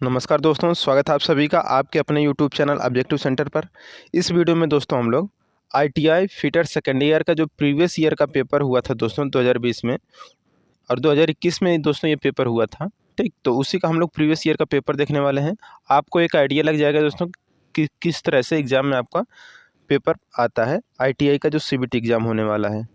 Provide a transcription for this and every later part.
नमस्कार दोस्तों, स्वागत है आप सभी का आपके अपने यूट्यूब चैनल ऑब्जेक्टिव सेंटर पर। इस वीडियो में दोस्तों हम लोग आईटीआई फिटर सेकेंड ईयर का जो प्रीवियस ईयर का पेपर हुआ था दोस्तों 2020 में और 2021 में दोस्तों ये पेपर हुआ था। ठीक, तो उसी का हम लोग प्रीवियस ईयर का पेपर देखने वाले हैं। आपको एक आइडिया लग जाएगा दोस्तों कि किस तरह से एग्ज़ाम में आपका पेपर आता है। आईटीआई का जो सीबीटी एग्ज़ाम होने वाला है,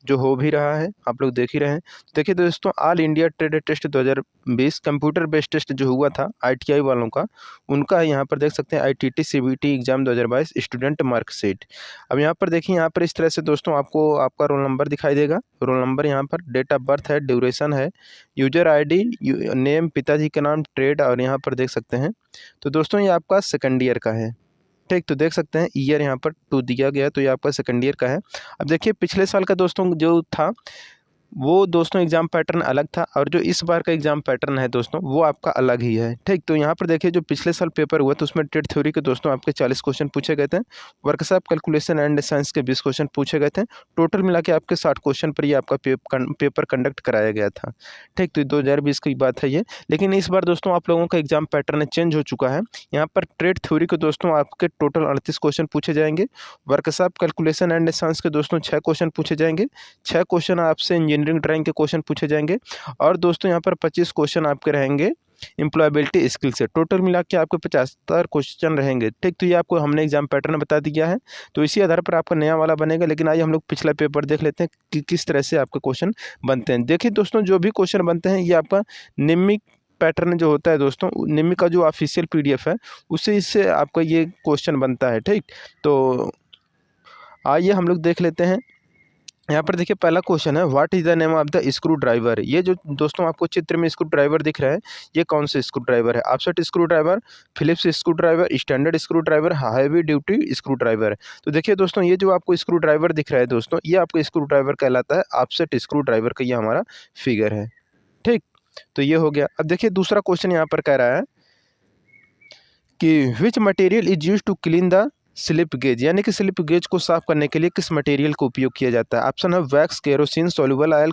जो हो भी रहा है, आप लोग देख ही रहे हैं। देखिए दोस्तों, all India trade test 2020 computer based test जो हुआ था आईटीआई वालों का, उनका यहाँ पर देख सकते हैं ITT CBT exam 2022 student marksheet. अब यहाँ पर देखिए, यहाँ पर इस तरह से दोस्तों आपको आपका रोल नंबर दिखाई देगा। रोल नंबर यहाँ पर, डेट ऑफ बर्थ है, ड्यूरेशन है, यूजर आईडी, नेम, पिताजी का नाम, ट्रेड, और यहाँ पर देख सकते हैं। तो दोस्तों ये आपका सेकंड ईयर का है। ठीक, तो देख सकते हैं ईयर यहाँ पर 2 दिया गया है, तो ये आपका सेकंड ईयर का है। अब देखिए पिछले साल का दोस्तों जो था वो दोस्तों एग्ज़ाम पैटर्न अलग था और जो इस बार का एग्ज़ाम पैटर्न है दोस्तों वो आपका अलग ही है। ठीक, तो यहाँ पर देखिए जो पिछले साल पेपर हुआ तो उसमें ट्रेड थ्योरी के दोस्तों आपके 40 क्वेश्चन पूछे गए थे। वर्कशॉप कैलकुलेशन एंड साइंस के 20 क्वेश्चन पूछे गए थे। टोटल मिला के आपके 60 क्वेश्चन पर ये आपका पेपर कंडक्ट कराया गया था। ठीक, तो 2020 की बात है ये। लेकिन इस बार दोस्तों आप लोगों का एग्ज़ाम पैटर्न चेंज हो चुका है। यहाँ पर ट्रेड थ्योरी के दोस्तों आपके टोटल 38 क्वेश्चन पूछे जाएंगे। वर्कशॉप कैलकुलेशन एंड साइंस के दोस्तों 6 क्वेश्चन पूछे जाएंगे। 6 क्वेश्चन आपसे इंजीनियरिंग ड्राइंग के क्वेश्चन पूछे जाएंगे और दोस्तों यहाँ पर 25 क्वेश्चन आपके रहेंगे एम्प्लॉयबिलिटी स्किल से। टोटल मिला के आपके 75 क्वेश्चन रहेंगे। ठीक, तो ये आपको हमने एग्जाम पैटर्न बता दिया है, तो इसी आधार पर आपका नया वाला बनेगा। लेकिन आइए हम लोग पिछला पेपर देख लेते हैं कि किस तरह से आपके क्वेश्चन बनते हैं। देखिए दोस्तों, जो भी क्वेश्चन बनते हैं ये आपका निम्मी पैटर्न जो होता है दोस्तों, निम्मी का जो ऑफिशियल पीडीएफ है उससे इससे आपका ये क्वेश्चन बनता है। ठीक, तो आइए हम लोग देख लेते हैं। यहाँ पर देखिए पहला क्वेश्चन है, what is the name of the screw driver. ये जो दोस्तों आपको चित्र में स्क्रू ड्राइवर दिख रहा है, ये कौन सा स्क्रू ड्राइवर है? Offset screw driver, Phillips screw driver, standard screw driver, heavy duty screw driver. तो देखिए दोस्तों, ये जो आपको स्क्रू ड्राइवर दिख रहा है दोस्तों, ये आपको स्क्रू ड्राइवर कहलाता है। ऑफसेट स्क्रू ड्राइवर का ये हमारा फिगर है। ठीक, तो ये हो गया। अब देखिए दूसरा क्वेश्चन यहाँ पर कह रहा है कि which material is use to clean the slip gauge, यानी कि स्लिप गेज को साफ करने के लिए किस मटेरियल का उपयोग किया जाता है? ऑप्शन है wax, kerosene, soluble oil,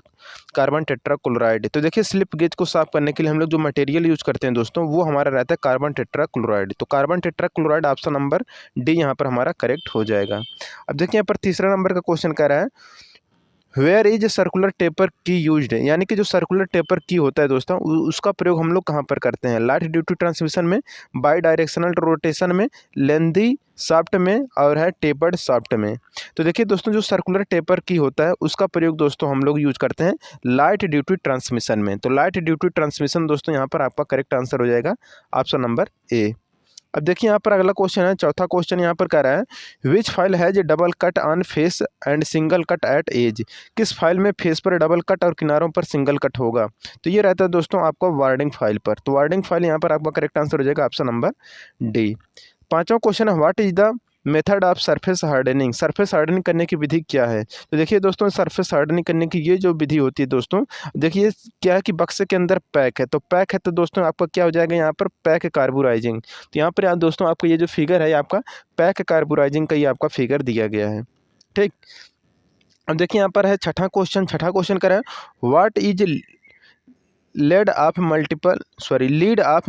carbon tetrachloride. तो देखिए स्लिप गेज को साफ करने के लिए हम लोग जो मटेरियल यूज करते हैं दोस्तों वो हमारा रहता है कार्बन टेट्राक्लोराइड। तो carbon tetrachloride option number D यहाँ पर हमारा करेक्ट हो जाएगा। अब देखिए यहाँ पर तीसरा नंबर का क्वेश्चन कह रहा है, वेयर इज सर्कुलर टेपर की यूज्ड, यानी कि जो सर्कुलर टेपर की होता है दोस्तों उसका प्रयोग हम लोग कहाँ पर करते हैं? लाइट ड्यूटी ट्रांसमिशन में, बाई डायरेक्शनल रोटेशन में, लेंदी शाफ्ट में, और है टेपर्ड शाफ्ट में। तो देखिए दोस्तों, जो सर्कुलर टेपर की होता है उसका प्रयोग दोस्तों हम लोग यूज करते हैं लाइट ड्यूटी ट्रांसमिशन में। तो लाइट ड्यूटी ट्रांसमिशन दोस्तों यहाँ पर आपका करेक्ट आंसर हो जाएगा ऑप्शन नंबर ए। अब देखिए यहाँ पर अगला क्वेश्चन है, चौथा क्वेश्चन यहाँ पर कह रहा है which file has double cut on face and single cut at edge. किस फाइल में फेस पर डबल कट और किनारों पर सिंगल कट होगा? तो ये रहता है दोस्तों आपका वार्डिंग फाइल पर। तो वार्डिंग फाइल यहाँ पर आपका करेक्ट आंसर हो जाएगा ऑप्शन नंबर डी। पांचवा क्वेश्चन है, what is the method of surface hardening. Surface hardening करने की विधि क्या है? तो देखिए दोस्तों, सरफेस हार्डनिंग करने की ये जो विधि होती है दोस्तों, देखिए क्या है कि बक्से के अंदर पैक है, तो पैक है तो दोस्तों आपका क्या हो जाएगा यहाँ पर? Pack carburizing. तो यहाँ पर दोस्तों आपका ये जो फिगर है आपका पैक कार्बोराइजिंग का ये आपका फिगर दिया गया है। ठीक, अब देखिए यहाँ पर है छठा क्वेश्चन कर रहा है, what is lead of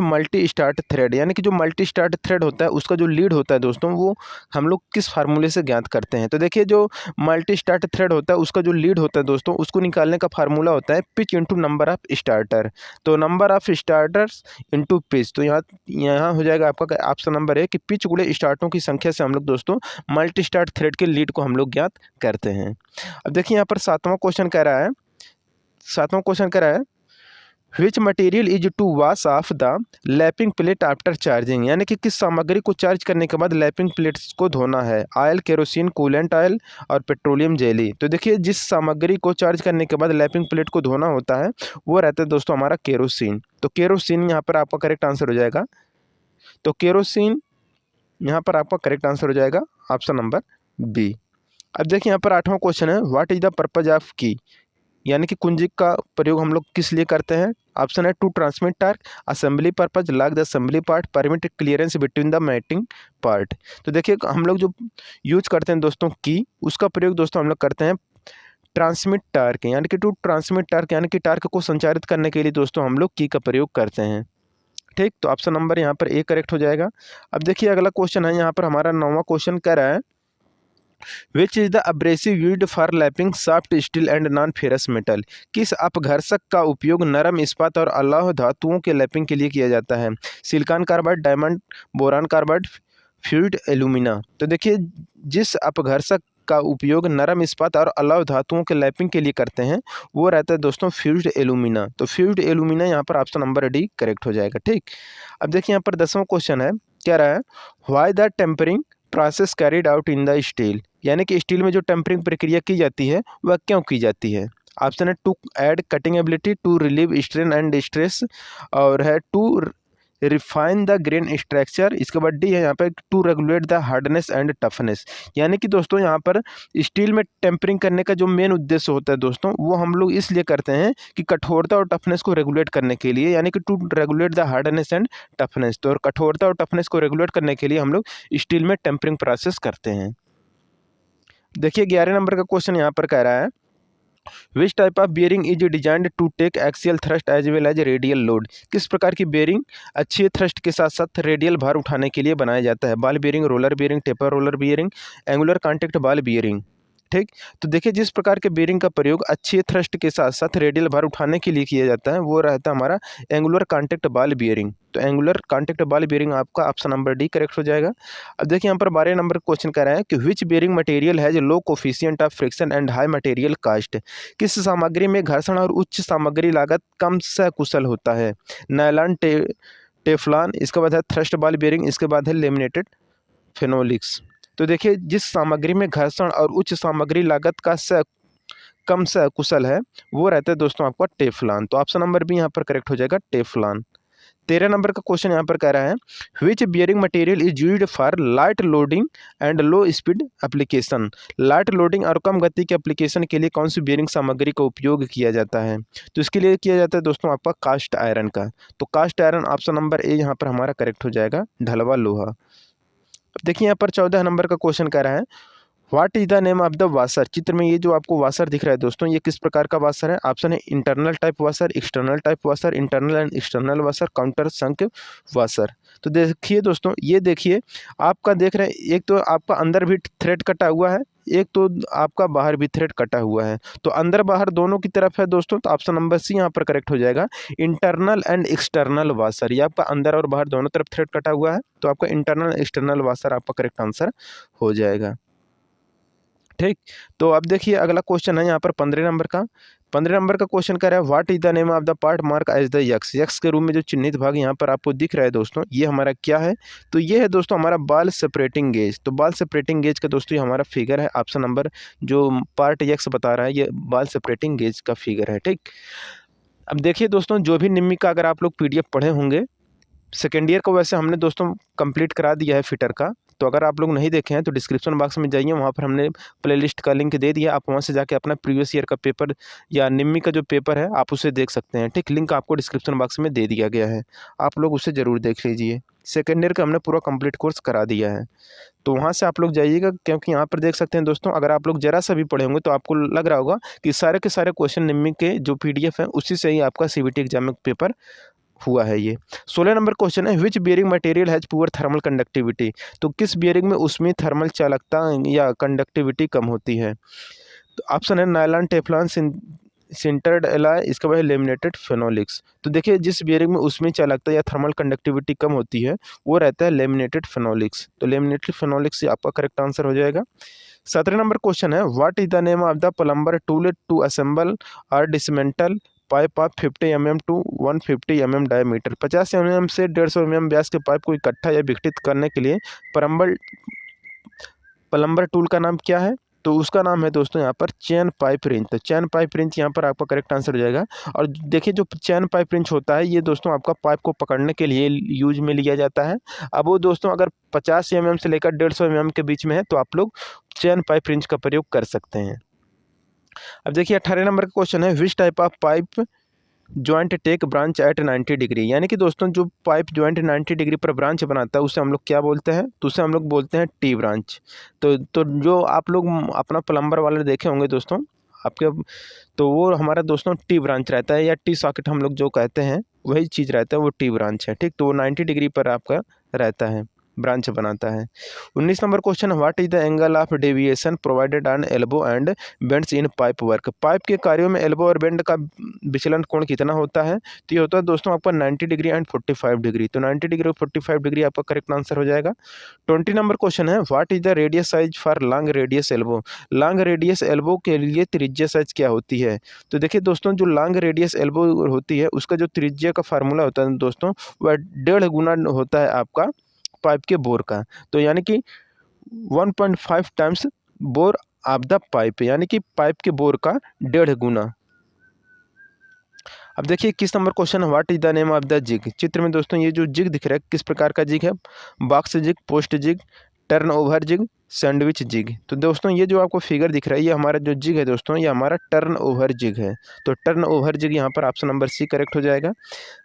multi start thread, यानी कि जो मल्टी स्टार्ट थ्रेड होता है उसका जो लीड होता है दोस्तों वो हम लोग किस फार्मूले से ज्ञात करते हैं? तो देखिए जो मल्टी स्टार्ट थ्रेड होता है उसका जो लीड होता है दोस्तों उसको निकालने का फार्मूला होता है pitch into number of starter. तो number of starters into pitch. तो यहाँ हो जाएगा आपका ऑप्शन नंबर है कि पिच गुणे स्टार्टों की संख्या से हम लोग दोस्तों मल्टी स्टार्ट थ्रेड के लीड को हम लोग ज्ञात करते हैं। अब देखिए यहाँ पर सातवां क्वेश्चन कह रहा है which material is to wash off the lapping plate after charging, यानी कि किस सामग्री को चार्ज करने के बाद लैपिंग प्लेट्स को धोना है? ऑयल, केरोसिन, कूलेंट ऑयल और पेट्रोलियम जेली। तो देखिए जिस सामग्री को चार्ज करने के बाद लैपिंग प्लेट को धोना होता है वो रहता है दोस्तों हमारा केरोसिन। तो केरोसिन यहाँ पर आपका करेक्ट आंसर हो जाएगा। तो केरोसिन यहाँ पर आपका करेक्ट आंसर हो जाएगा ऑप्शन नंबर बी। अब देखिए यहाँ पर आठवां क्वेश्चन है, what is the purpose of की, यानी कि कुंजी का प्रयोग हम लोग किस लिए करते हैं? ऑप्शन है to transmit torque, assembly purpose, lock the assembly part, permit clearance between the mating part. तो देखिए हम लोग जो यूज करते हैं दोस्तों की, उसका प्रयोग दोस्तों हम लोग करते हैं ट्रांसमिट टार्क, यानी कि टू ट्रांसमिट टार्क, यानी कि टार्क को संचारित करने के लिए दोस्तों हम लोग की का प्रयोग करते हैं। ठीक, तो ऑप्शन नंबर यहाँ पर ए करेक्ट हो जाएगा। अब देखिए अगला क्वेश्चन है, यहाँ पर हमारा 9वां क्वेश्चन कह रहा है which is the abrasive used for lapping soft steel and non ferrous metal. किस अपघर्षक का उपयोग नरम इस्पात और अलौह धातुओं के लैपिंग के लिए किया जाता है? Silicon carbide, diamond, boron carbide, fused alumina. तो देखिए जिस अपघर्षक का उपयोग नरम इस्पात और अलौह धातुओं के लैपिंग के लिए करते हैं वो रहता है दोस्तों फ्यूज्ड एल्यूमिना। तो फ्यूज्ड एल्यूमिना यहाँ पर ऑप्शन नंबर डी करेक्ट हो जाएगा। ठीक, अब देखिए यहाँ पर 10वां क्वेश्चन है, क्या रहा है why the tempering process carried out in the steel. यानी कि स्टील में जो टेम्परिंग प्रक्रिया की जाती है वह क्यों की जाती है? ऑप्शन है to add cutting ability, to relieve strain and stress, और है to refine the grain structure. इसके बाद डी है यहाँ पे to regulate the hardness and toughness. यानी कि दोस्तों यहाँ पर स्टील में टेम्परिंग करने का जो मेन उद्देश्य होता है दोस्तों वो हम लोग इसलिए करते हैं कि कठोरता और टफनेस को रेगुलेट करने के लिए, यानी कि to regulate the hardness and toughness. तो कठोरता और टफनेस को रेगुलेट करने के लिए हम लोग स्टील में टेम्परिंग प्रोसेस करते हैं। देखिए 11 नंबर का क्वेश्चन यहाँ पर कह रहा है which type of bearing is designed to take axial thrust as well as radial load. किस प्रकार की बियरिंग अच्छी थ्रस्ट के साथ साथ रेडियल भार उठाने के लिए बनाया जाता है? Ball bearing, roller bearing, taper roller bearing, angular contact ball bearing. ठीक, तो देखिए जिस प्रकार के बेरिंग का प्रयोग अच्छी थ्रस्ट के साथ साथ रेडियल भार उठाने के लिए किया जाता है वो रहता है हमारा एंगुलर कॉन्टैक्ट बॉल बियरिंग। तो एंगुलर कॉन्टैक्ट बॉल बियरिंग आपका ऑप्शन नंबर डी करेक्ट हो जाएगा। अब देखिए यहाँ पर 12 नंबर क्वेश्चन कह रहा है कि which bearing material has low coefficient of friction and high material cost. किस सामग्री में घर्षण और उच्च सामग्री लागत कम सकुशल होता है? नायलॉन, टेफ्लॉन, इसके बाद है थ्रस्ट बॉल बियरिंग, इसके बाद है लेमिनेटेड फेनोलिक्स। तो देखिए जिस सामग्री में घर्षण और उच्च सामग्री लागत का कम सकुशल है वो रहता है दोस्तों आपका टेफ्लॉन। तो ऑप्शन नंबर भी यहाँ पर करेक्ट हो जाएगा टेफ्लॉन। 13 नंबर का क्वेश्चन यहाँ पर कह रहा है which bearing material is used for light loading and low speed application. Light loading और कम गति के एप्लीकेशन के लिए कौन सी बियरिंग सामग्री का उपयोग किया जाता है? तो इसके लिए किया जाता है दोस्तों आपका कास्ट आयरन का। तो cast iron option number A यहाँ पर हमारा करेक्ट हो जाएगा, ढलवा लोहा। अब देखिए यहाँ पर 14 नंबर का क्वेश्चन कह रहा है what is the name of the washer. चित्र में ये जो आपको वाशर दिख रहा है दोस्तों ये किस प्रकार का वाशर है? ऑप्शन है internal type washer, external type washer, internal and external washer, counter sunk washer. तो देखिए दोस्तों ये देखिए आपका देख रहे हैं एक तो आपका अंदर भी थ्रेड कटा हुआ है, एक तो आपका बाहर भी थ्रेड कटा हुआ है। तो अंदर बाहर दोनों की तरफ है दोस्तों। तो ऑप्शन नंबर सी यहाँ पर करेक्ट हो जाएगा, इंटरनल एंड एक्सटर्नल वाशर। ये आपका अंदर और बाहर दोनों तरफ थ्रेड कटा हुआ है तो आपका इंटरनल एक्सटर्नल वाशर आपका करेक्ट आंसर हो जाएगा। ठीक, तो अब देखिए अगला क्वेश्चन है यहाँ पर 15 नंबर का। 15 नंबर का क्वेश्चन कह रहा है what is the name of the part mark as the X. X के रूप में जो चिन्हित भाग यहाँ पर आपको दिख रहा है दोस्तों ये हमारा क्या है? तो ये है दोस्तों हमारा बाल सेपरेटिंग गेज। तो बाल सेपरेटिंग गेज का दोस्तों ये हमारा फिगर है, ऑप्शन नंबर जो पार्ट यक्स बता रहा है ये बाल सेपरेटिंग गेज का फिगर है। ठीक, अब देखिए दोस्तों जो भी निम्मी का अगर आप लोग PDF पढ़े होंगे सेकेंड ईयर को वैसे हमने दोस्तों कंप्लीट करा दिया है फिटर का। तो अगर आप लोग नहीं देखे हैं तो डिस्क्रिप्शन बॉक्स में जाइए, वहाँ पर हमने प्लेलिस्ट का लिंक दे दिया, आप वहाँ से जाके अपना प्रीवियस ईयर का पेपर या निम्मी का जो पेपर है आप उसे देख सकते हैं। ठीक, लिंक आपको डिस्क्रिप्शन बॉक्स में दे दिया गया है, आप लोग उसे ज़रूर देख लीजिए। सेकेंड ईयर का हमने पूरा कंप्लीट कोर्स करा दिया है तो वहाँ से आप लोग जाइएगा, क्योंकि यहाँ पर देख सकते हैं दोस्तों अगर आप लोग ज़रा सा भी पढ़े होंगे तो आपको लग रहा होगा कि सारे के सारे क्वेश्चन निम्मी के जो PDF हैं उसी से ही आपका CBT एग्जाम में पेपर हुआ है ये। 16 नंबर क्वेश्चन है which bearing material has poor thermal conductivity. तो किस बियरिंग में उसमें थर्मल चालकता या कंडक्टिविटी कम होती है? तो ऑप्शन है नायलॉन, टेफ्लॉन, सिंटर्ड एलॉय, इसके बाद लेमिनेटेड फेनोलिक्स। तो देखिए जिस बियरिंग में उसमें चालकता या थर्मल कंडक्टिविटी कम होती है वो रहता है लेमिनेटेड फेनोलिक्स। तो लेमिनेटेड फेनोलिक्स से आपका करेक्ट आंसर हो जाएगा। 17 नंबर क्वेश्चन है what is the name of the plumber tool to assemble or dismantle pipe of 50 mm to 150 mm diameter. 50 mm से 150 mm व्यास के पाइप को इकट्ठा या विघटित करने के लिए प्लम्बर टूल का नाम क्या है? तो उसका नाम है दोस्तों यहाँ पर चैन पाइप रिंच। तो चैन पाइप रिंच यहाँ पर आपका करेक्ट आंसर हो जाएगा। और देखिए जो चैन पाइप रिंच होता है ये दोस्तों आपका पाइप को पकड़ने के लिए यूज में लिया जाता है। अब वो दोस्तों अगर 50 mm से लेकर 150 mm के बीच में है तो आप लोग चैन पाइप रिंच का प्रयोग कर सकते हैं। अब देखिए 18 नंबर का क्वेश्चन है which type of pipe joint tech branch at 90 degree. यानी कि दोस्तों जो पाइप जॉइंट 90 डिग्री पर ब्रांच बनाता है उसे हम लोग क्या बोलते हैं? तो उसे हम लोग बोलते हैं टी ब्रांच। तो जो आप लोग अपना प्लम्बर वाले देखे होंगे दोस्तों आपके, तो वो हमारा दोस्तों टी ब्रांच रहता है या टी सॉकेट हम लोग जो कहते हैं वही चीज़ रहता है, वो टी ब्रांच है। ठीक, तो वो 90 डिग्री पर आपका रहता है, ब्रांच बनाता है। 19 number question, what is the angle of deviation provided on elbow and bends in pipe work. Pipe के कार्यों में एल्बो और बेंड का विचलन कोण कितना होता है? तो ये होता है दोस्तों आपका 90 डिग्री एंड 45 डिग्री। तो 90 डिग्री और 45 डिग्री आपका करेक्ट आंसर हो जाएगा। 20 नंबर क्वेश्चन है, what is the radius size for long radius elbow. Long radius elbow के लिए त्रिज्या साइज क्या होती है? तो देखिए दोस्तों, जो लॉन्ग रेडियस एल्बो होती है उसका जो त्रिज्या का फार्मूला होता है दोस्तों, वह 1.5 गुना होता है आपका पाइप के बोर का। तो यानी कि 1.5 times bore of the pipe, यानी कि पाइप के बोर का 1.5 गुना। अब देखिए 21 number question, what is the name of the jig. चित्र में दोस्तों ये जो जिग दिख रहा है किस प्रकार का जिग है? Box jig, post jig, turn over jig, sandwich jig. तो दोस्तों ये जो आपको फिगर दिख रहा है, ये हमारा जो जिग है दोस्तों, ये हमारा टर्न ओवर जिग है। तो टर्न ओवर जिग यहाँ पर ऑप्शन नंबर सी करेक्ट हो जाएगा।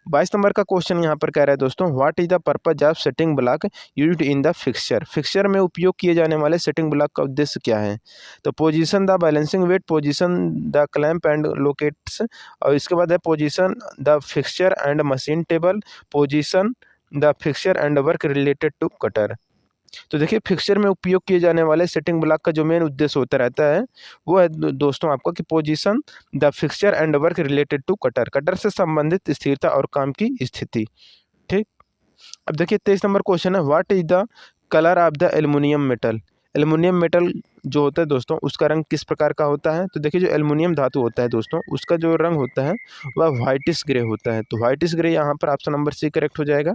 22 नंबर का क्वेश्चन यहाँ पर कह रहा है दोस्तों, what is the purpose of setting block used in the fixture. Fixture में उपयोग किए जाने वाले सेटिंग ब्लॉक का उद्देश्य क्या है? तो position the balancing weight, position the clamp and locates, और इसके बाद है position the fixture and machine table, position the fixture and work related to cutter. तो देखिए फिक्सचर में उपयोग किए जाने वाले सेटिंग ब्लॉक का जो मेन उद्देश्य होता रहता है वो है दोस्तों आपका कि position the fixture and work related to cutter, cutter से संबंधित स्थिरता और काम की स्थिति। ठीक, अब देखिए 23 नंबर क्वेश्चन है, what is the colour of the aluminium metal. Aluminium metal जो होता है दोस्तों उसका रंग किस प्रकार का होता है? तो देखिए जो एल्युमिनियम धातु होता है दोस्तों उसका जो रंग होता है वह व्हाइटिश ग्रे होता है। तो व्हाइटिश ग्रे यहाँ पर ऑप्शन नंबर सी करेक्ट हो जाएगा।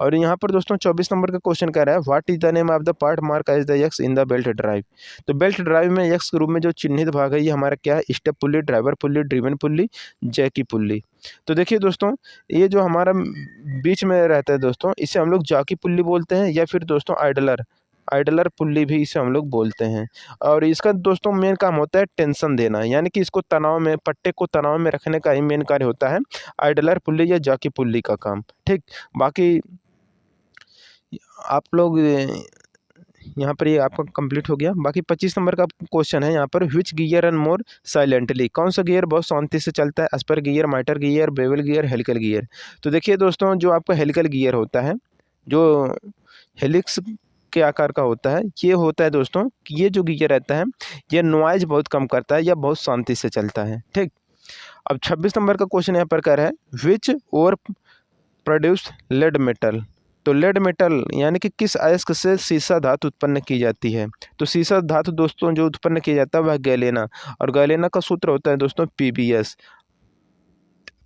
और यहाँ पर दोस्तों 24 नंबर का क्वेश्चन कह रहा है, what is the name of the part mark as the X in the belt drive. तो बेल्ट ड्राइव में एक्स के रूप में जो चिन्हित भाग है ये हमारा क्या है? Step pulley, driver pulley, driven pulley, jockey pulley. तो देखिए दोस्तों ये जो हमारा बीच में रहता है दोस्तों इसे हम लोग जॉकी पुल्ली बोलते हैं, या फिर दोस्तों आइडलर, आइडलर पुल्ली भी इसे हम लोग बोलते हैं। और इसका दोस्तों मेन काम होता है टेंशन देना, यानी कि इसको तनाव में, पट्टे को तनाव में रखने का ही मेन कार्य होता है आइडलर पुल्ली या जॉकी पुल्ली का काम। ठीक, बाकी आप लोग यहाँ पर ये आपका कंप्लीट हो गया। बाकी 25 नंबर का क्वेश्चन है यहाँ पर, which gear run more silently. कौन सा गियर बहुत शांति से चलता है? Spur gear, mitre gear, bevel gear, helical gear. तो देखिए दोस्तों जो आपका हेलिकल गियर होता है, जो हेलिक्स के आकार का होता है, ये होता है दोस्तों कि ये जो गियर रहता है ये नॉइज बहुत कम करता है या बहुत शांति से चलता है। ठीक, अब 26 नंबर का क्वेश्चन यहाँ पर कह रहा है, विच और प्रोड्यूस लेड मेटल। तो लेड मेटल यानी कि किस अयस्क से सीसा धातु उत्पन्न की जाती है? तो सीसा धातु दोस्तों जो उत्पन्न किया जाता है वह गैलेना, और गैलेना का सूत्र होता है दोस्तों पीबीएस।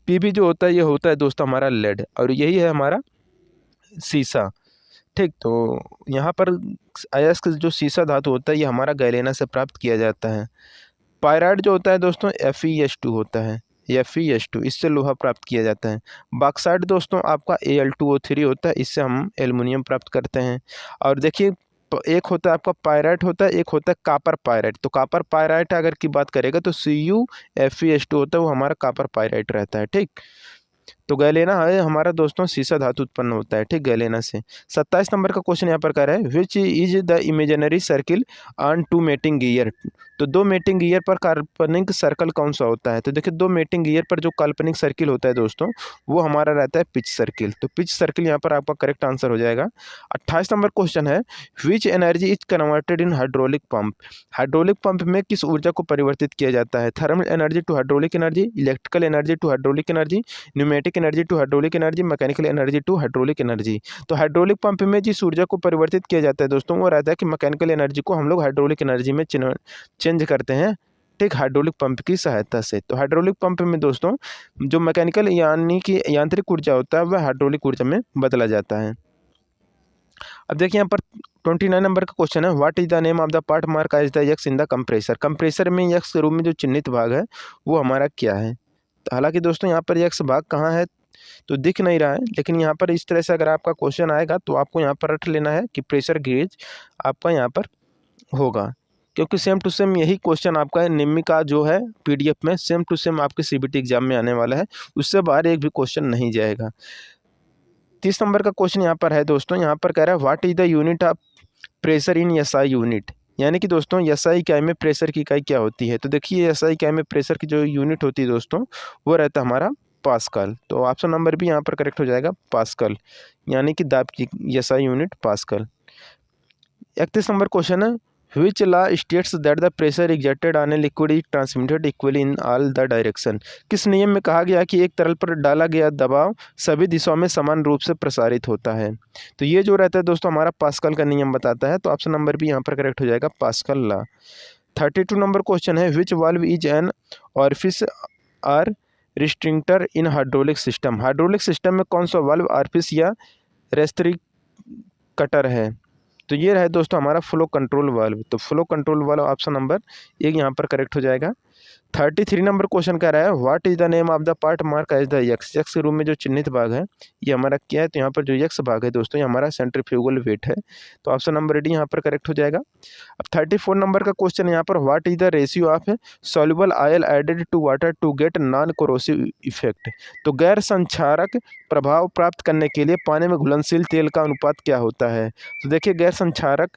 पीबी जो होता है ये होता है दोस्तों हमारा लेड, और यही है हमारा सीसा। ठीक, तो यहाँ पर अयस्क जो सीसा धातु होता है ये हमारा गैलेना से प्राप्त किया जाता है। पायराइड जो होता है दोस्तों FeS2 होता है, FeS2 इससे लोहा प्राप्त किया जाता है। बॉक्साइट दोस्तों आपका Al2O3 होता है, इससे हम एल्युमिनियम प्राप्त करते हैं। और देखिए एक होता है आपका पायराइट होता है, एक होता है कापर पायराइट। तो कापर पायराइट अगर की बात करेगा तो CuFeS2 होता है, वो हमारा कापर पायराइट रहता है। ठीक, तो गैलेना है हमारा दोस्तों सीसा धातु उत्पन्न होता है। ठीक, गैलेना से। 27 नंबर का क्वेश्चन यहाँ पर कह रहा है, which is the imaginary circle on two mating gear. तो दो मेटिंग गियर पर काल्पनिक सर्कल कौन सा होता है? तो देखिए दो मेटिंग गियर पर जो काल्पनिक सर्किल होता है दोस्तों वो हमारा रहता है पिच सर्किल। तो पिच सर्किल यहाँ पर आपका करेक्ट आंसर हो जाएगा। 28 नंबर क्वेश्चन है, which energy is converted in hydraulic pump. Hydraulic pump में किस ऊर्जा को परिवर्तित किया जाता है? Thermal energy to hydraulic energy, electrical energy to hydraulic energy, pneumatic energy to hydraulic energy, mechanical energy to hydraulic energy. तो हाइड्रोलिक पंप में जिस ऊर्जा को परिवर्तित किया जाता है दोस्तों वो रहता है कि मैकेनिकल एनर्जी को हम लोग हाइड्रोलिक एनर्जी में चेंज करते हैं। ठीक, हाइड्रोलिक पंप की सहायता से। तो हाइड्रोलिक पंप में दोस्तों जो मैकेनिकल यानी कि यांत्रिक ऊर्जा होता है वह हाइड्रोलिक ऊर्जा में बदला जाता है। अब देखिए यहाँ पर 29 नंबर का क्वेश्चन है, what is the name of the part mark as the X in the compressor. Compressor में एक्स के रूप में जो चिन्हित भाग है वो हमारा क्या है? तो हालांकि दोस्तों यहाँ पर एक्स भाग कहाँ है तो दिख नहीं रहा है, लेकिन यहाँ पर इस तरह से अगर आपका क्वेश्चन आएगा तो आपको यहाँ पर रट लेना है कि प्रेशर गेज आपका यहाँ पर होगा, क्योंकि सेम टू सेम यही क्वेश्चन आपका निम्मी का जो है PDF में सेम टू सेम आपके CBT एग्जाम में आने वाला है, उससे बाहर एक भी क्वेश्चन नहीं जाएगा। 30 नंबर का क्वेश्चन यहाँ पर है दोस्तों, यहाँ पर कह रहा है, what is the unit of pressure in SI unit. यानी कि दोस्तों SI इकाई में प्रेशर की इकाई क्या होती है? तो देखिए SI इकाई में प्रेशर की जो यूनिट होती है दोस्तों वो रहता है हमारा पास्कल। तो ऑप्शन नंबर बी यहाँ पर करेक्ट हो जाएगा पास्कल, यानी कि दाब की SI unit pascal. 31 number question है, which law states that the pressure exerted on a liquid is transmitted equally in all the direction. किस नियम में कहा गया कि एक तरल पर डाला गया दबाव सभी दिशाओं में समान रूप से प्रसारित होता है। तो ये जो रहता है दोस्तों हमारा पास्कल का नियम बताता है। तो ऑप्शन नंबर बी यहाँ पर करेक्ट हो जाएगा पास्कल लॉ। 32 नंबर क्वेश्चन है, which valve is an orifice or restrictor in hydraulic system. Hydraulic system में कौन सा वाल्व ऑरिफिस या रेस्ट्रिक्टर है। तो ये रहे दोस्तों हमारा फ्लो कंट्रोल वाल्व। तो flow control valve option number एक यहाँ पर करेक्ट हो जाएगा। 33 नंबर क्वेश्चन कह रहा है, what is the name of the part mark as the X. X के रूप में जो चिन्हित भाग है ये हमारा क्या है। तो यहाँ पर जो यक्स भाग है दोस्तों ये हमारा सेंट्रीफ्यूगल वेट है। तो ऑप्शन नंबर डी यहाँ पर करेक्ट हो जाएगा। अब 34 नंबर का क्वेश्चन यहाँ पर, what is the ratio of soluble oil added to water to get non corrosive effect. तो गैर संक्षारक प्रभाव प्राप्त करने के लिए पानी में घुलनशील तेल का अनुपात क्या होता है। तो देखिए गैर संक्षारक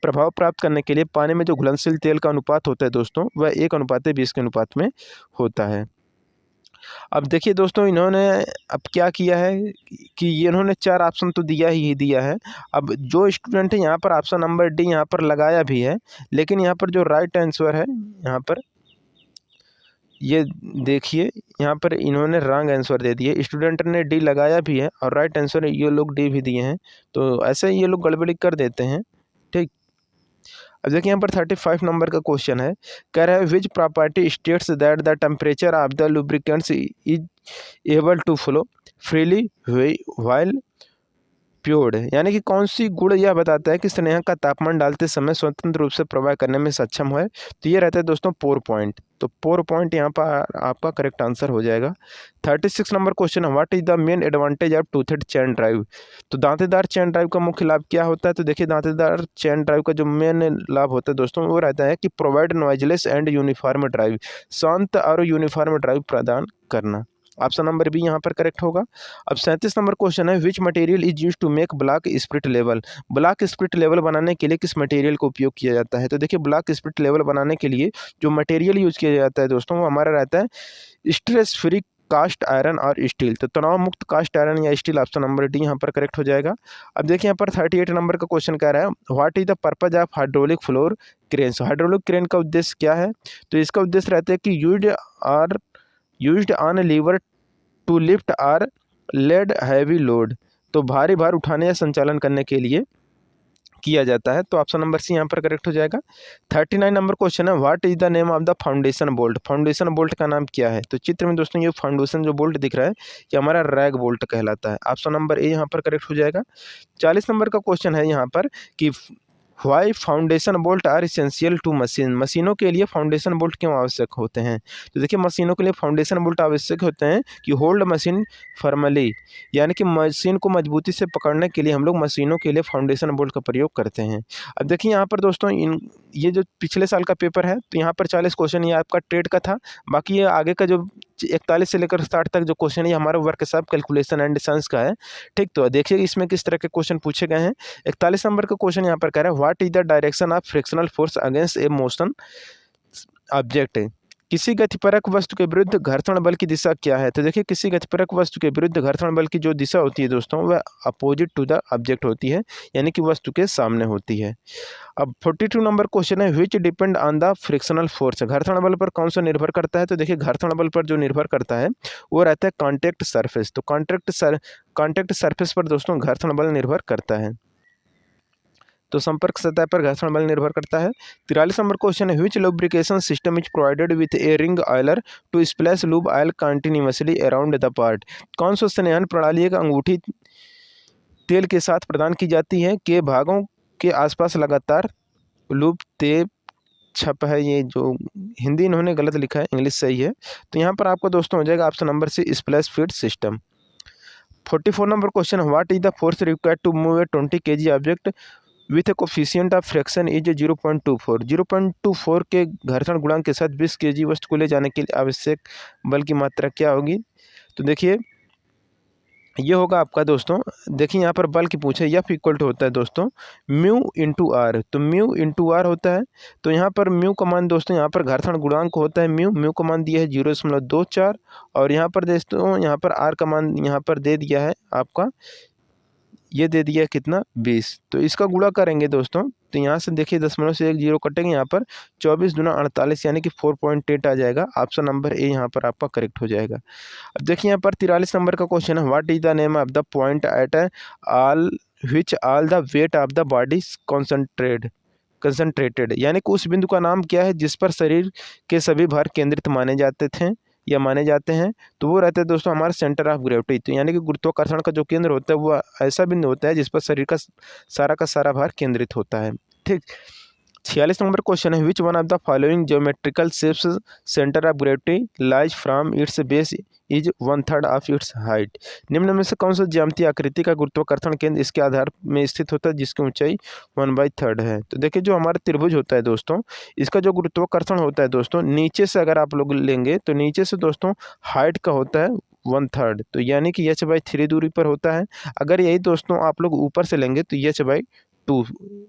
प्रभाव प्राप्त करने के लिए पानी में जो घुलनशील तेल का अनुपात होता है दोस्तों वह 1:20 के अनुपात में होता है। अब देखिए दोस्तों इन्होंने अब क्या किया है कि ये इन्होंने 4 ऑप्शन तो दिया ही दिया है। अब जो स्टूडेंट है यहाँ पर ऑप्शन नंबर डी यहाँ पर लगाया भी है, लेकिन यहाँ पर जो राइट आंसर है यहाँ पर ये देखिए यहाँ पर इन्होंने रॉन्ग आंसर दे दिए। स्टूडेंट ने डी लगाया भी है और राइट आंसर ये लोग डी भी दिए हैं। तो ऐसे ये लोग गड़बड़ी कर देते हैं। ठीक, अब देखिए यहाँ पर 35 नंबर का क्वेश्चन है, कह रहा है which property states that the temperature of the lubricants is able to flow freely while poured. यानी कि कौन सी गुण यह बताता है कि स्नेह का तापमान डालते समय स्वतंत्र रूप से प्रवाह करने में सक्षम है। तो ये रहता है दोस्तों पोर पॉइंट। तो पोर पॉइंट यहाँ पर आपका करेक्ट आंसर हो जाएगा। 36 नंबर क्वेश्चन है, what is the main advantage of toothed chain drive. तो दांतेदार चेन ड्राइव का मुख्य लाभ क्या होता है। तो देखिए दांतेदार चेन ड्राइव का जो मेन लाभ होता है दोस्तों वो रहता है कि provide noiseless and uniform drive, शांत और यूनिफॉर्म ड्राइव प्रदान करना। ऑप्शन नंबर बी यहाँ पर करेक्ट होगा। अब 37 नंबर क्वेश्चन है, which material is use to make block spirit level. Block spirit level बनाने के लिए किस मटेरियल का उपयोग किया जाता है। तो देखिए ब्लॉक स्प्रिट लेवल बनाने के लिए जो मटेरियल यूज किया जाता है दोस्तों वो हमारा रहता है स्ट्रेस फ्री कास्ट आयरन और स्टील। तो तनाव मुक्त कास्ट आयरन या स्टील, ऑप्शन नंबर डी यहाँ पर करेक्ट हो जाएगा। अब देखिए यहाँ पर 38 नंबर का क्वेश्चन कह रहा है, what is the purpose of hydraulic floor crane. Hydraulic crane का उद्देश्य क्या है। तो इसका उद्देश्य रहता है कि used on lever to lift or lead heavy load. तो भारी भार उठाने या संचालन करने के लिए किया जाता है। तो ऑप्शन नंबर सी यहाँ पर करेक्ट हो जाएगा। 39 नंबर क्वेश्चन है, what is the name of the foundation bolt. Foundation bolt का नाम क्या है। तो चित्र में दोस्तों ये फाउंडेशन जो बोल्ट दिख रहा है ये हमारा रैग बोल्ट कहलाता है। ऑप्शन नंबर ए यहाँ पर करेक्ट हो जाएगा। 40 नंबर का क्वेश्चन है यहाँ पर कि why foundation bolt are essential to machine. मशीनों के लिए फाउंडेशन बोल्ट क्यों आवश्यक होते हैं। तो देखिए मशीनों के लिए फाउंडेशन बोल्ट आवश्यक होते हैं कि होल्ड मशीन फर्मली, यानी कि मशीन को मजबूती से पकड़ने के लिए हम लोग मशीनों के लिए फाउंडेशन बोल्ट का प्रयोग करते हैं। अब देखिए यहाँ पर दोस्तों ये जो पिछले साल का पेपर है तो यहाँ पर 40 क्वेश्चन ये आपका ट्रेड का था। बाकी ये आगे का जो 41 से लेकर 60 तक जो क्वेश्चन है हमारा वर्कशॉप कैलकुलेशन एंड साइंस का है। ठीक, तो देखिए इसमें किस तरह के क्वेश्चन पूछे गए हैं। 41 नंबर का क्वेश्चन यहाँ पर कह रहा है, what is the direction of frictional force against A motion object. किसी गतिपरक वस्तु के विरुद्ध घर्षण बल की दिशा क्या है। तो देखिए किसी गतिपरक वस्तु के विरुद्ध घर्षण बल की जो दिशा होती है दोस्तों वह अपोजिट टू द ऑब्जेक्ट होती है, यानी कि वस्तु के सामने होती है। अब 42 नंबर क्वेश्चन है, विच depend on the frictional force. घर्षण बल पर कौन सा निर्भर करता है। तो देखिए घर्षण बल पर जो निर्भर करता है वो रहता है कॉन्टैक्ट सरफेस। तो कॉन्टैक्ट सरफेस पर दोस्तों घर्षण बल निर्भर करता है। तो संपर्क सतह पर घर्षण बल निर्भर करता है। 43 नंबर क्वेश्चन है, which lubrication system is provided with a ring oiler to splash lube oil continuously around the part. कौन सा स्नेहन प्रणाली एक अंगूठी तेल के साथ प्रदान की जाती है के भागों के आसपास लगातार लूब तेज छप है। ये जो हिंदी इन्होंने गलत लिखा है, इंग्लिश सही है। तो यहाँ पर आपको दोस्तों हो जाएगा option number C splash feed system. 44 number question, what is the force required to move a 20 kg object with a coefficient of fraction is 0.24। 0.24 के घर्षण गुणांक के साथ 20 kg वस्तु को ले जाने के लिए आवश्यक बल की मात्रा क्या होगी। तो देखिए ये होगा आपका दोस्तों, देखिए यहाँ पर बल की पूछे, एफ इक्वल टू होता है दोस्तों म्यू इंटू आर। तो म्यू इंटू आर होता है, तो यहाँ पर म्यू का मान दोस्तों, यहाँ पर घर्षण गुणांक होता है म्यू का मान दिया है 0.24, और यहाँ पर दोस्तों यहाँ पर आर का मान यहाँ पर दे दिया है आपका, ये दे दिया है कितना 20। तो इसका गुणा करेंगे दोस्तों, तो यहाँ से देखिए दशमलव से एक जीरो कटेंगे, यहाँ पर 24 दूना 48 यानी कि 4.8 आ जाएगा। ऑप्शन नंबर ए यहाँ पर आपका करेक्ट हो जाएगा। अब देखिए यहाँ पर 43 नंबर का क्वेश्चन है, what is the name of the point at all which all the weight of the body concentrated, यानी कि उस बिंदु का नाम क्या है जिस पर शरीर के सभी भार केंद्रित माने जाते थे या माने जाते हैं। तो वो रहता है दोस्तों हमारा सेंटर ऑफ ग्रेविटी। तो यानी कि गुरुत्वाकर्षण का जो केंद्र होता है वो ऐसा बिंदु होता है जिस पर शरीर का सारा भार केंद्रित होता है। ठीक। 46 नंबर क्वेश्चन है, which one of the following geometrical shapes centre of gravity lies from its base is 1/3 of its height. निम्न में से कौन सा ज्यामितीय आकृति का गुरुत्वाकर्षण केंद्र इसके आधार में स्थित होता है जिसकी ऊंचाई 1/3 है। तो देखिए जो हमारा त्रिभुज होता है दोस्तों, इसका जो गुरुत्वाकर्षण होता है दोस्तों, नीचे से अगर आप लोग लेंगे तो नीचे से दोस्तों हाइट का होता है 1/3, तो यानी कि h/3 दूरी पर होता है। अगर यही दोस्तों आप लोग ऊपर से लेंगे तो h/2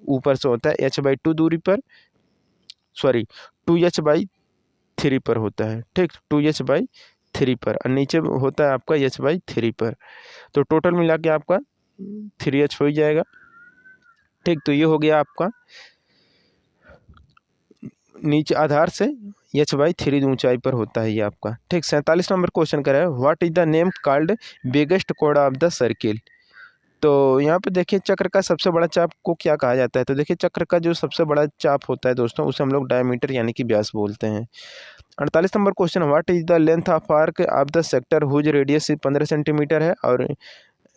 ऊपर से होता है, h/2 दूरी पर, सॉरी 2h/3 पर होता है। ठीक, 2h/3 पर, और नीचे होता है आपका h/3 पर। तो टोटल मिला के आपका 3h हो ही जाएगा। ठीक, तो ये हो गया आपका नीचे आधार से h/3 ऊंचाई पर होता है ये आपका। ठीक, 47 नंबर क्वेश्चन कर रहा है, what is the name called biggest code of the circle. तो यहाँ पे देखिए चक्र का सबसे बड़ा चाप को क्या कहा जाता है। तो देखिए चक्र का जो सबसे बड़ा चाप होता है दोस्तों उसे हम लोग डायमीटर यानी कि व्यास बोलते हैं। 48 number question, what is the length of arc of the sector whose radius 15 centimetre है और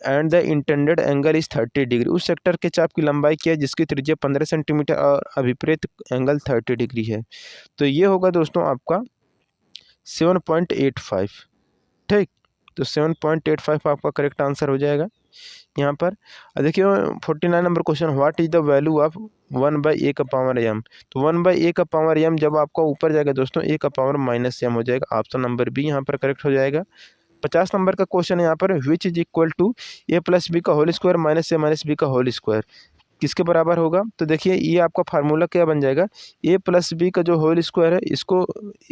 and the intended angle is 30 degree. उस सेक्टर के चाप की लंबाई क्या है जिसकी त्रिज्या 15 सेंटीमीटर और अभिप्रेत एंगल 30 डिग्री है। तो ये होगा दोस्तों आपका 7.85। ठीक, तो 7.85 आपका करेक्ट आंसर हो जाएगा यहाँ पर। देखिए 49 number question, what is the value of 1/a⁻m। तो 1/a⁻m जब आपका ऊपर जाएगा दोस्तों a⁻−m हो जाएगा। ऑप्शन नंबर बी यहाँ पर करेक्ट हो जाएगा। 50 नंबर का क्वेश्चन है यहाँ पर, which is equal to a+b का होल स्क्वायर -a-b का होल स्क्वायर किसके बराबर होगा। तो देखिए ये आपका फार्मूला क्या बन जाएगा, a+b का जो होल स्क्वायर है इसको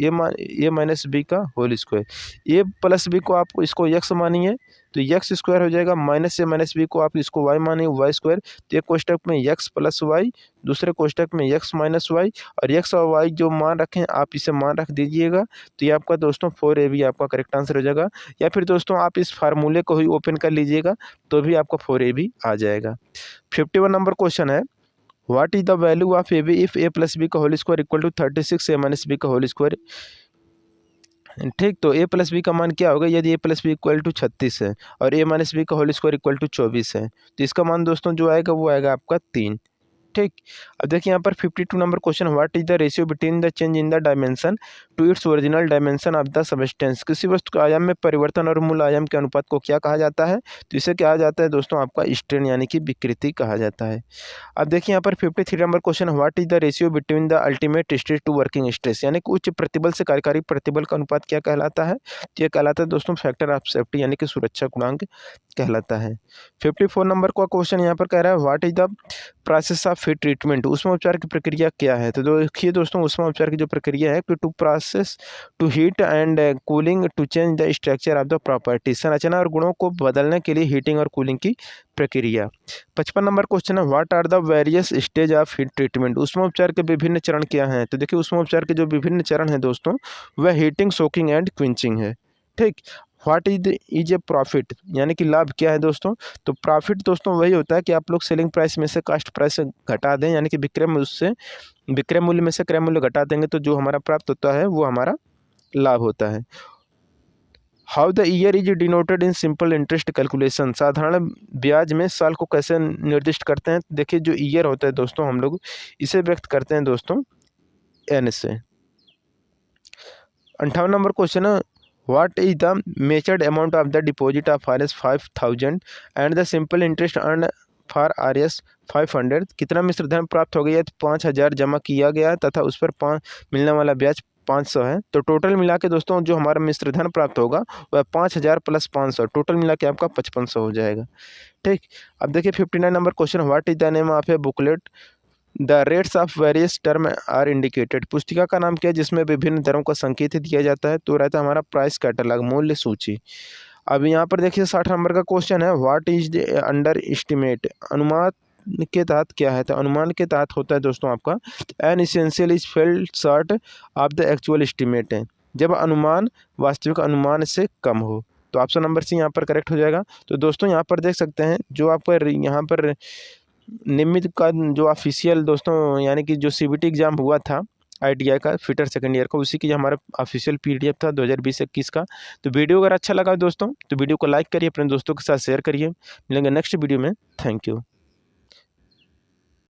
a-b का होल स्क्वायर, a+b को आप इसको x मानिए तो x स्क्वायर हो जाएगा, -a-b को आप इसको y मानिए y स्क्वायर। तो एक कोष्टक में x + y, दूसरे कोष्टक में x - y, और x और y जो मान रखें आप इसे मान रख दीजिएगा। तो ये आपका दोस्तों 4ab आपका करेक्ट आंसर हो जाएगा। या फिर दोस्तों आप इस फार्मूले को ही ओपन कर लीजिएगा तो भी आपका 4ab आ जाएगा। 51 नंबर क्वेश्चन है, what is the value of ab if a+b का whole square equal to 36 a-b का होल स्क्वायर। ठीक, तो a+b का मान क्या होगा यदि a+b इक्वल टू 36 है और a-b का होल स्क्वायर इक्वल टू 24 है। तो इसका मान दोस्तों जो आएगा वो आएगा आपका 3। ठीक, अब देखिए यहाँ पर 52 number question, what is the ratio between the change in the dimension to its original dimension of the substance. किसी वस्तु के आयाम में परिवर्तन और मूल आयाम के अनुपात को क्या कहा जाता है। तो इसे क्या जाता है दोस्तों आपका स्ट्रेन यानी कि विकृति कहा जाता है। अब देखिए यहाँ पर 53 number question, what is the ratio between the ultimate stress to working stress, यानी कि उच्च प्रतिबल से कार्यकारी प्रतिबल का अनुपात क्या कहलाता है। तो ये कहलाता है दोस्तों फैक्टर ऑफ सेफ्टी यानी कि सुरक्षा गुणांक कहलाता है। 54 नंबर का क्वेश्चन यहाँ पर कह रहा है, what is the process of heat treatment, ऊष्मा उपचार की प्रक्रिया क्या है। तो देखिए दोस्तों ऊष्मा उपचार की जो प्रक्रिया है कि to process to heat and cooling to change the structure of the property, संरचना और गुणों को बदलने के लिए हीटिंग और कूलिंग की प्रक्रिया। 55 नंबर क्वेश्चन है, what are the various stage of heat treatment, ऊष्मा उपचार के विभिन्न चरण क्या हैं। तो देखिए ऊष्मा उपचार के जो विभिन्न चरण हैं दोस्तों वह हीटिंग, सोकिंग एंड क्विंचिंग है। ठीक, व्हाट इज ए प्रॉफिट, यानी कि लाभ क्या है दोस्तों। तो प्रॉफिट दोस्तों वही होता है कि आप लोग सेलिंग प्राइस में से कास्ट प्राइस घटा दें, यानी कि विक्रय मूल्य में से क्रय मूल्य घटा देंगे तो जो हमारा प्राप्त होता है वो हमारा लाभ होता है। How the year is denoted in simple interest calculation, साधारण ब्याज में साल को कैसे निर्दिष्ट करते हैं। देखिए जो ईयर होता है दोस्तों हम लोग इसे व्यक्त करते हैं दोस्तों एन से। 58 नंबर क्वेश्चन है, what is the matured amount of the deposit of RS 5000 and the simple interest earn for RS 500। कितना मिश्र धन प्राप्त हो गया। 5000 जमा किया गया तथा उस पर मिलने वाला ब्याज 500 है, तो टोटल मिला के दोस्तों जो हमारा मिश्र धन प्राप्त होगा वह 5000 प्लस 500, टोटल मिला के आपका 5500 हो जाएगा। ठीक, अब देखिए 59 number question, what is the name of a booklet the rates of various term are indicated. पुस्तिका का नाम क्या है जिसमें विभिन्न दरों का संकेत दिया जाता है? तो रहता है हमारा प्राइस कैटलॉग, मूल्य सूची। अब यहाँ पर देखिए 60 नंबर का क्वेश्चन है, what is the under estimate. अनुमान के तहत क्या है? तो अनुमान के तहत होता है दोस्तों आपका N essential is fail short of the actual estimate है, जब अनुमान वास्तविक अनुमान से कम हो। तो ऑप्शन नंबर सी यहाँ पर करेक्ट हो जाएगा। तो दोस्तों यहाँ पर देख सकते हैं जो आपका यहाँ पर नियमित का जो ऑफिशियल दोस्तों यानी कि जो सीबीटी एग्जाम हुआ था आईटीआई का फिटर सेकंड ईयर का, उसी की हमारा ऑफिशियल पीडीएफ था 2020-21 का। तो वीडियो अगर अच्छा लगा दोस्तों तो वीडियो को लाइक करिए, अपने दोस्तों के साथ शेयर करिए। मिलेंगे नेक्स्ट वीडियो में। Thank you.